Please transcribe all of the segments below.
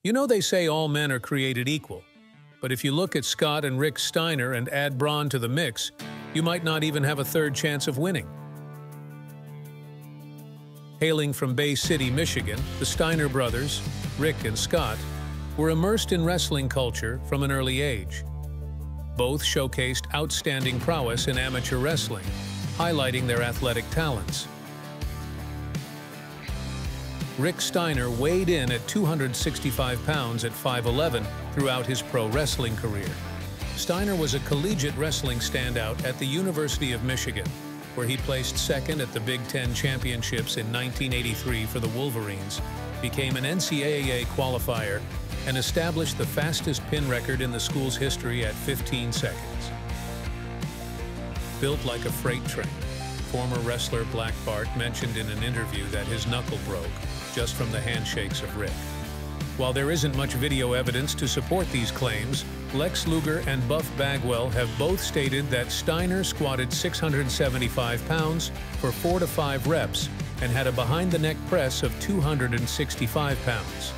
You know, they say all men are created equal, but if you look at Scott and Rick Steiner and add Bron to the mix, you might not even have a third chance of winning. Hailing from Bay City, Michigan, the Steiner brothers, Rick and Scott, were immersed in wrestling culture from an early age. Both showcased outstanding prowess in amateur wrestling, highlighting their athletic talents. Rick Steiner weighed in at 265 pounds at 5'11" throughout his pro wrestling career. Steiner was a collegiate wrestling standout at the University of Michigan, where he placed second at the Big Ten Championships in 1983 for the Wolverines, became an NCAA qualifier, and established the fastest pin record in the school's history at 15 seconds. Built like a freight train, former wrestler Black Bart mentioned in an interview that his knuckle broke just from the handshakes of Rick. While there isn't much video evidence to support these claims, Lex Luger and Buff Bagwell have both stated that Steiner squatted 675 pounds for 4 to 5 reps and had a behind-the-neck press of 265 pounds.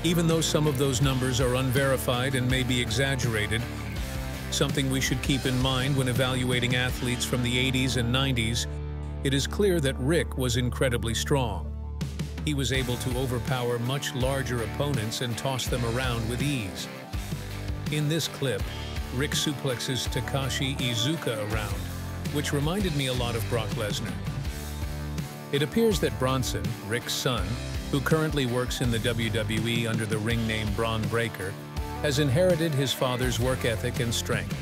Even though some of those numbers are unverified and may be exaggerated, something we should keep in mind when evaluating athletes from the 80s and 90s, it is clear that Rick was incredibly strong. He was able to overpower much larger opponents and toss them around with ease. In this clip, Rick suplexes Takashi Iizuka around, which reminded me a lot of Brock Lesnar. It appears that Bronson, Rick's son, who currently works in the WWE under the ring name Bron Breakker, has inherited his father's work ethic and strength.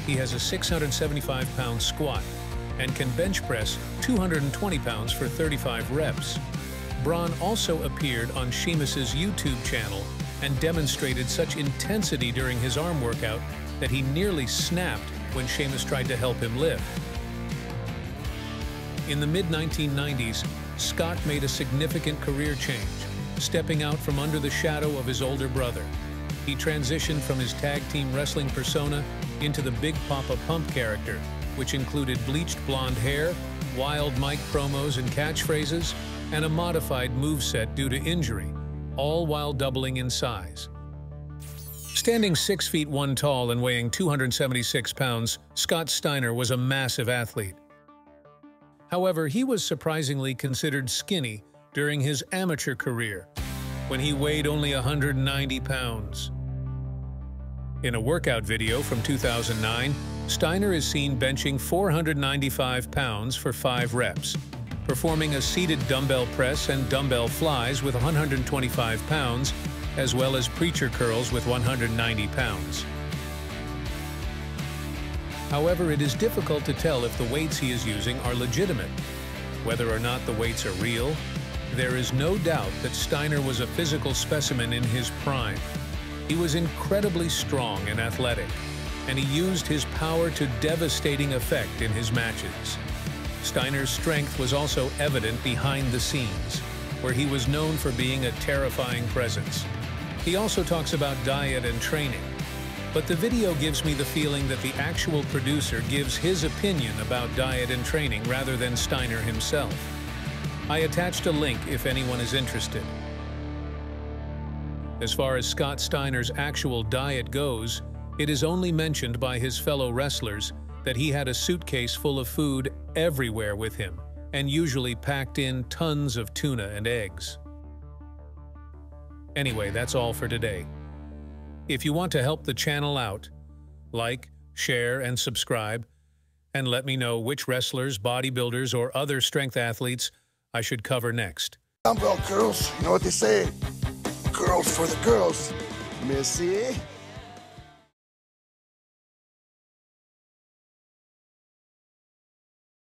He has a 675-pound squat and can bench press 220 pounds for 35 reps. Bron also appeared on Sheamus's YouTube channel and demonstrated such intensity during his arm workout that he nearly snapped when Sheamus tried to help him lift. In the mid-1990s, Scott made a significant career change, stepping out from under the shadow of his older brother. He transitioned from his tag team wrestling persona into the Big Papa Pump character, which included bleached blonde hair, wild mic promos and catchphrases, and a modified moveset due to injury, all while doubling in size. Standing 6 feet 1 tall and weighing 276 pounds, Scott Steiner was a massive athlete. However, he was surprisingly considered skinny during his amateur career, when he weighed only 190 pounds. In a workout video from 2009, Steiner is seen benching 495 pounds for 5 reps, performing a seated dumbbell press and dumbbell flies with 125 pounds, as well as preacher curls with 190 pounds. However, it is difficult to tell if the weights he is using are legitimate. Whether or not the weights are real, there is no doubt that Steiner was a physical specimen in his prime. He was incredibly strong and athletic, and he used his power to devastating effect in his matches. Steiner's strength was also evident behind the scenes, where he was known for being a terrifying presence. He also talks about diet and training, but the video gives me the feeling that the actual producer gives his opinion about diet and training rather than Steiner himself. I attached a link if anyone is interested. As far as Scott Steiner's actual diet goes, it is only mentioned by his fellow wrestlers that he had a suitcase full of food everywhere with him, and usually packed in tons of tuna and eggs. Anyway, that's all for today. If you want to help the channel out, like, share, and subscribe, and let me know which wrestlers, bodybuilders, or other strength athletes I should cover next. Dumbbell curls, you know what they say? Curls for the girls. Missy.